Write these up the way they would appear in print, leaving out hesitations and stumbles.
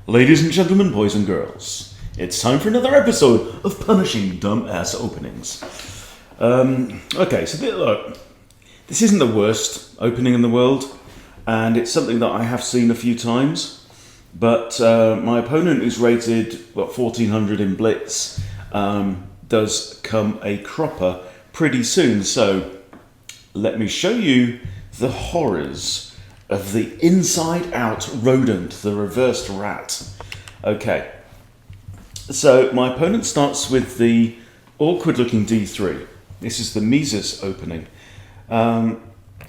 Ladies and gentlemen, boys and girls, it's time for another episode of Punishing Dumb-Ass Openings. Okay, so look, this isn't the worst opening in the world, and it's something that I have seen a few times, but my opponent, who's rated, 1400 in Blitz, does come a cropper pretty soon, so let me show you the horrors of the inside-out rodent, the reversed rat. Okay, so my opponent starts with the awkward-looking D3. This is the Mises opening.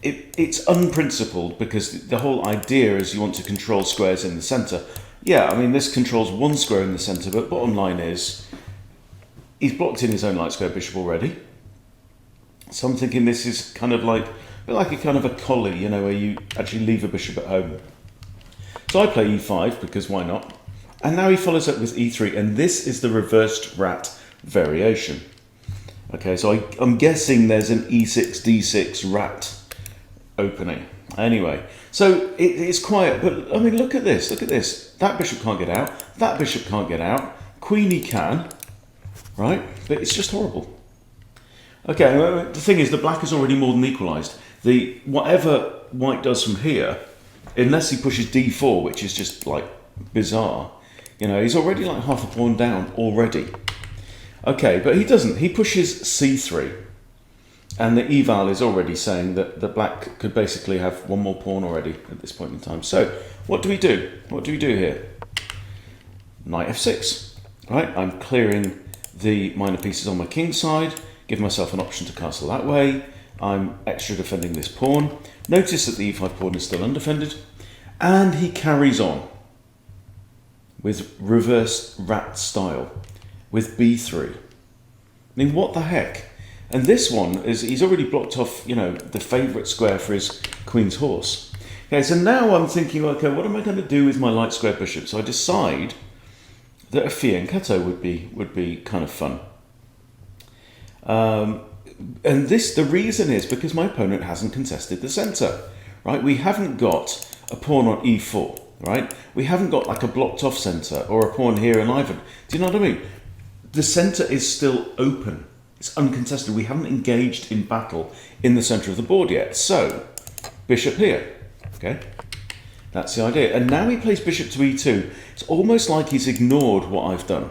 It's unprincipled because the whole idea is you want to control squares in the centre. Yeah, I mean, this controls one square in the centre, but bottom line is he's blocked in his own light square bishop already. So I'm thinking this is kind of like a kind of a collie, you know, where you actually leave a bishop at home. So I play e5 because why not? And now he follows up with e3, and this is the reversed rat variation. Okay, so I'm guessing there's an e6, d6 rat opening. Anyway, so it's quiet, but I mean, look at this, look at this. That bishop can't get out, that bishop can't get out, queenie can, right? But it's just horrible. Okay, the thing is, the black is already more than equalised. Whatever white does from here, unless he pushes d4, which is just like bizarre, you know, he's already like half a pawn down already. Okay, but he doesn't. He pushes c3, and the eval is already saying that the black could basically have one more pawn already at this point in time. So what do we do? What do we do here? Knight f6, right? I'm clearing the minor pieces on my king side, give myself an option to castle that way. I'm extra defending this pawn. Notice that the e5 pawn is still undefended. And he carries on with reverse rat style, with b3. I mean, what the heck? And this one is, he's already blocked off, you know, the favourite square for his queen's horse. Okay, so now I'm thinking, okay, what am I going to do with my light square bishop? So I decide that a fianchetto would be kind of fun. And the reason is because my opponent hasn't contested the centre, right? We haven't got a pawn on e4, right? We haven't got like a blocked off centre or a pawn here in either. Do you know what I mean? The centre is still open. It's uncontested. We haven't engaged in battle in the centre of the board yet. So, bishop here, okay? That's the idea. And now he plays bishop to e2. It's almost like he's ignored what I've done.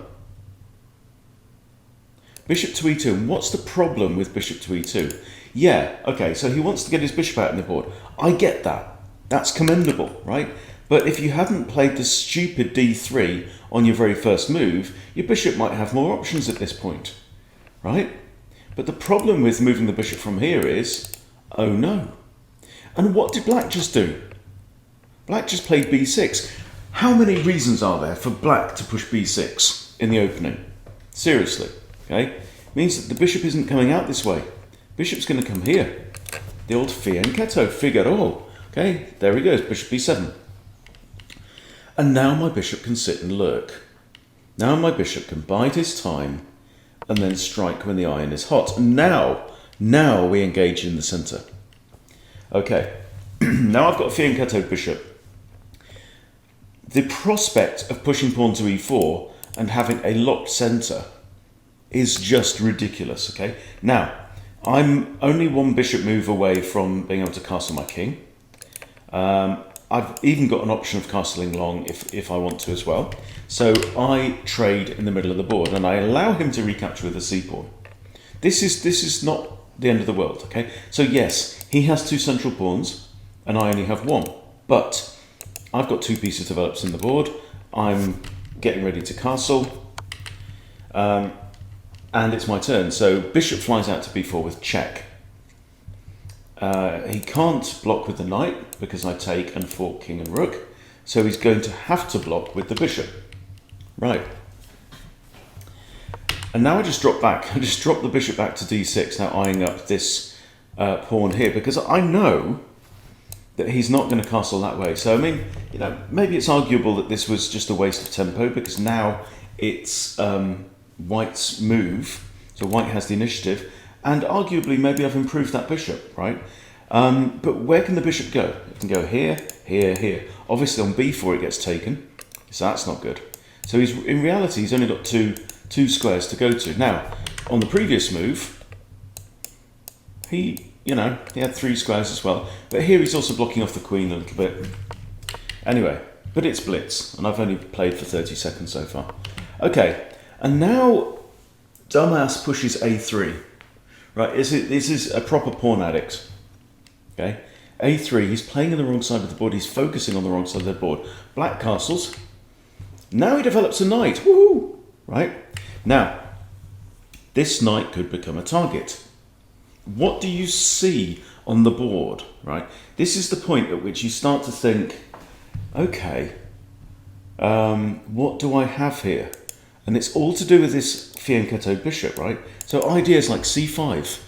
Bishop to e2, and what's the problem with bishop to e2? Yeah, okay, so he wants to get his bishop out in the board. I get that. That's commendable, right? But if you hadn't played the stupid d3 on your very first move, your bishop might have more options at this point, right? But the problem with moving the bishop from here is, oh no. And what did black just do? Black just played b6. How many reasons are there for black to push b6 in the opening? Seriously. Okay, it means that the bishop isn't coming out this way. Bishop's going to come here. The old fianchetto, Figaro. Okay, there he goes, bishop b7. And now my bishop can sit and lurk. Now my bishop can bide his time and then strike when the iron is hot. And now we engage in the centre. Okay, now I've got a fianchetto bishop. The prospect of pushing pawn to e4 and having a locked centre is just ridiculous, okay? Now, I'm only one bishop move away from being able to castle my king. I've even got an option of castling long if I want to as well. So I trade in the middle of the board and I allow him to recapture with a c-pawn. This is not the end of the world, okay? So yes, he has two central pawns and I only have one. But I've got two pieces developed in the board. I'm getting ready to castle. And it's my turn, so bishop flies out to b4 with check. He can't block with the knight because I take and fork king and rook, so he's going to have to block with the bishop. Right. And now I just drop back. I just drop the bishop back to d6, now eyeing up this pawn here, because I know that he's not going to castle that way. So, I mean, you know, maybe it's arguable that this was just a waste of tempo, because now it's white's move, so white has the initiative, and arguably maybe I've improved that bishop, right? But where can the bishop go? It can go here, here, here. Obviously on b4 it gets taken, So that's not good. So in reality, he's only got two squares to go to. Now, on the previous move, he had 3 squares as well. But here he's also blocking off the queen a little bit. Anyway, but it's blitz, and I've only played for 30 seconds so far. Okay, and now dumbass pushes a3. Right, this is a proper pawn addict. Okay, a3, he's playing on the wrong side of the board, he's focusing on the wrong side of the board. Black castles. Now he develops a knight, woohoo! Right, now, this knight could become a target. What do you see on the board, right? This is the point at which you start to think, okay, what do I have here? And it's all to do with this fianchetto bishop, right? So ideas like c5.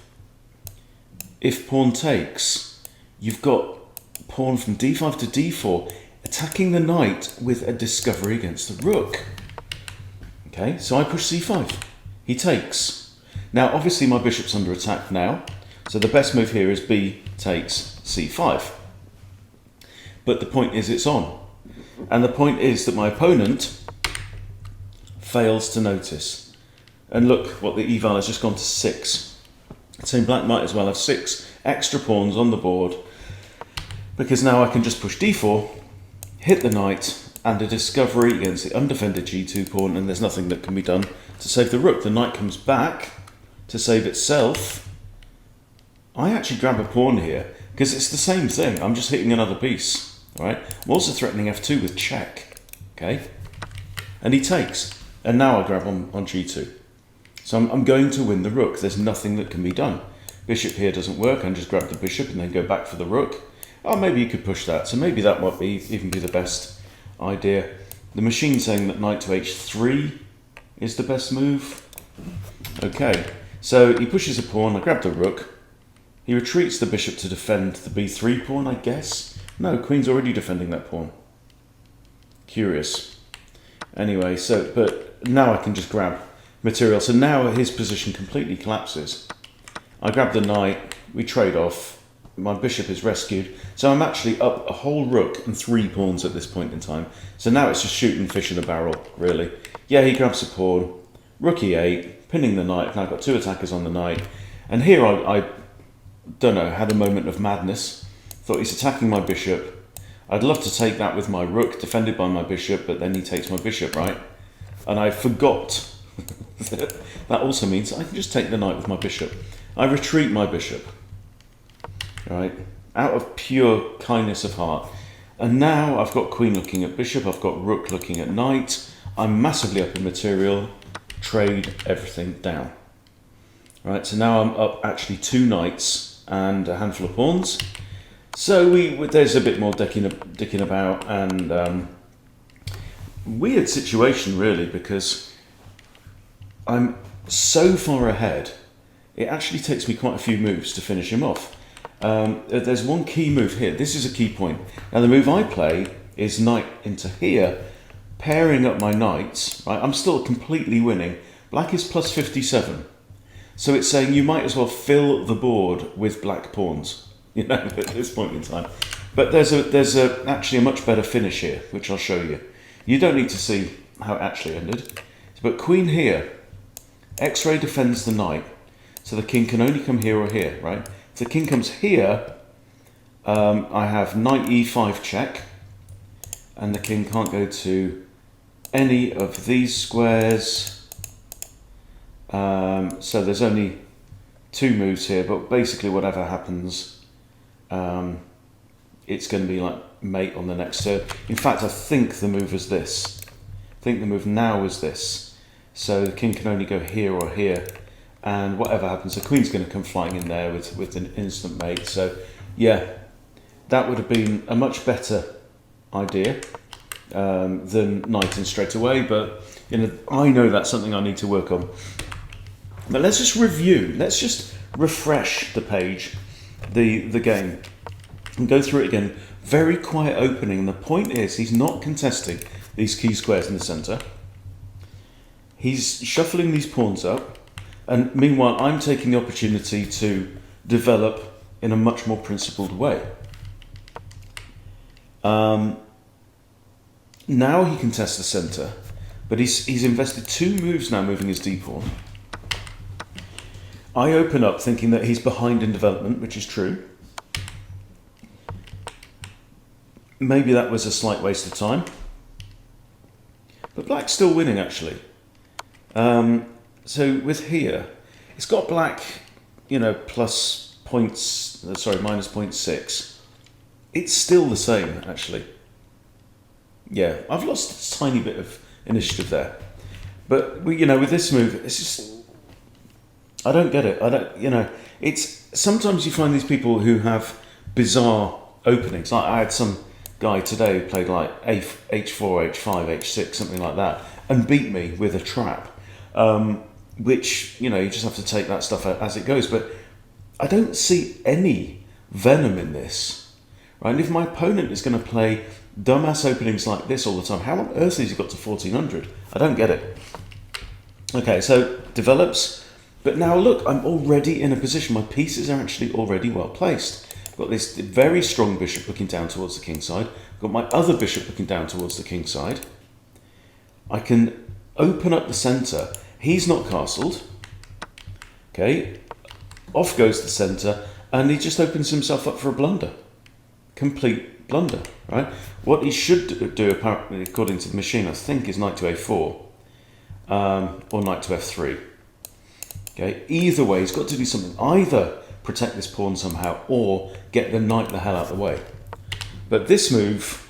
If pawn takes, you've got pawn from d5 to d4, attacking the knight with a discovery against the rook. Okay, so I push c5. He takes. Now, obviously, my bishop's under attack now, so the best move here is b takes c5. But the point is it's on. And the point is that my opponent fails to notice. And look, what the eval has just gone to 6. So black might as well have 6 extra pawns on the board, because now I can just push d4, hit the knight, and a discovery against the undefended g2 pawn, and there's nothing that can be done to save the rook. The knight comes back to save itself. I actually grab a pawn here, because it's the same thing. I'm just hitting another piece, all right? I'm also threatening f2 with check, okay? And he takes, and now I grab on g2. So I'm going to win the rook. There's nothing that can be done. Bishop here doesn't work. I can just grab the bishop and then go back for the rook. Oh, maybe you could push that. So maybe that might even be the best idea. The machine's saying that knight to h3 is the best move. Okay, so he pushes a pawn. I grab the rook. He retreats the bishop to defend the b3 pawn, I guess. No, queen's already defending that pawn. Curious. Anyway, but now I can just grab material. So now his position completely collapses. I grab the knight, we trade off, my bishop is rescued. So I'm actually up a whole rook and 3 pawns at this point in time. So now it's just shooting fish in a barrel, really. Yeah, he grabs a pawn, rook e8, pinning the knight, and I've got 2 attackers on the knight. And here I don't know, had a moment of madness. Thought he's attacking my bishop. I'd love to take that with my rook, defended by my bishop, but then he takes my bishop, right? And I forgot that also means I can just take the knight with my bishop. I retreat my bishop, right? Out of pure kindness of heart. And now I've got queen looking at bishop, I've got rook looking at knight. I'm massively up in material, trade everything down. Right, so now I'm up actually 2 knights and a handful of pawns. So there's a bit more dicking about, and weird situation really, because I'm so far ahead, it actually takes me quite a few moves to finish him off. There's one key move here. This is a key point. Now the move I play is knight into here, pairing up my knights. Right, I'm still completely winning. Black is plus 57. So it's saying you might as well fill the board with black pawns, at this point in time. But there's actually a much better finish here, which I'll show you. You don't need to see how it actually ended. But queen here, X-ray defends the knight, so the king can only come here or here, right? If the king comes here, I have knight e5 check, and the king can't go to any of these squares. So there's only 2 moves here, but basically whatever happens, it's going to be like mate on the next turn. In fact, I think the move is this. I think the move now is this. So the king can only go here or here, and whatever happens, the queen's going to come flying in there with an instant mate. So yeah, that would have been a much better idea than knighting straight away, but I know that's something I need to work on. But let's just review, let's just refresh the page, the game, and go through it again. Very quiet opening, and the point is he's not contesting these key squares in the centre. He's shuffling these pawns up, and meanwhile I'm taking the opportunity to develop in a much more principled way. Now he can test the centre, but he's invested 2 moves now moving his d-pawn. I open up thinking that he's behind in development, which is true. Maybe that was a slight waste of time. But black's still winning, actually. So with here, it's got black, plus points, minus 0.6. It's still the same, actually. Yeah, I've lost a tiny bit of initiative there. But, with this move, it's just... I don't get it. It's... Sometimes you find these people who have bizarre openings. Like, I had some guy today who played like H4, H5, H6, something like that, and beat me with a trap. Which, you just have to take that stuff as it goes. But I don't see any venom in this. Right? And if my opponent is going to play dumbass openings like this all the time, how on earth has he got to 1400? I don't get it. Okay, so develops, but now look, I'm already in a position. My pieces are actually already well placed. I've got this very strong bishop looking down towards the king side. I've got my other bishop looking down towards the king side. I can open up the centre. He's not castled. Okay, off goes the centre, and he just opens himself up for a blunder. Complete blunder, right? What he should do, apparently, according to the machine, I think, is knight to a4 or knight to f3. Okay, either way, he's got to do something. Either protect this pawn somehow or get the knight the hell out of the way. But this move,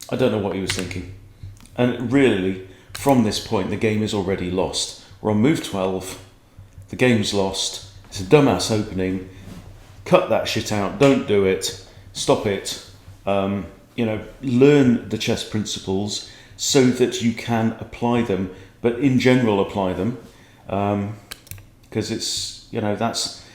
I don't know what he was thinking. And really, from this point, the game is already lost. We're on move 12. The game's lost. It's a dumbass opening. Cut that shit out. Don't do it. Stop it. Learn the chess principles so that you can apply them, but in general apply them, because it's that's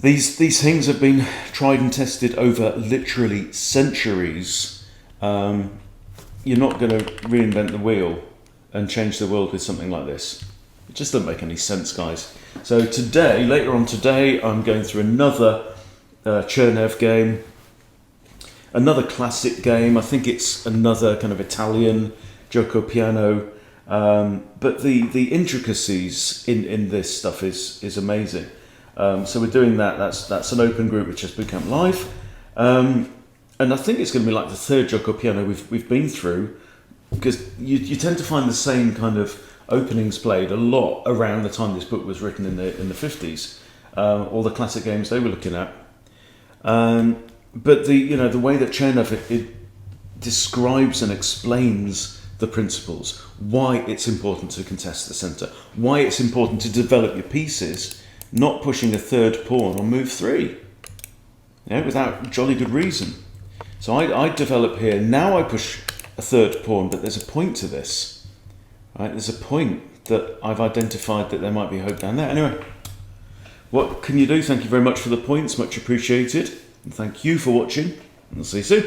these things have been tried and tested over literally centuries. You're not going to reinvent the wheel and change the world with something like this. It just doesn't make any sense, guys. So later on today, I'm going through another Chernev game. Another classic game. I think it's another kind of Italian gioco piano. But the intricacies in this stuff is amazing. So we're doing that. That's an open group with Chess Bootcamp Live. And I think it's going to be like the 3rd gioco piano we've been through, because you tend to find the same kind of openings played a lot around the time this book was written in the 50s. All the classic games they were looking at. But the way that Chernev it describes and explains the principles, why it's important to contest the centre, why it's important to develop your pieces, not pushing a 3rd pawn on move 3, without jolly good reason. So I develop here. Now I push a 3rd pawn, but there's a point to this. Right? There's a point that I've identified that there might be hope down there. Anyway, what can you do? Thank you very much for the points, much appreciated. And thank you for watching, and I'll see you soon.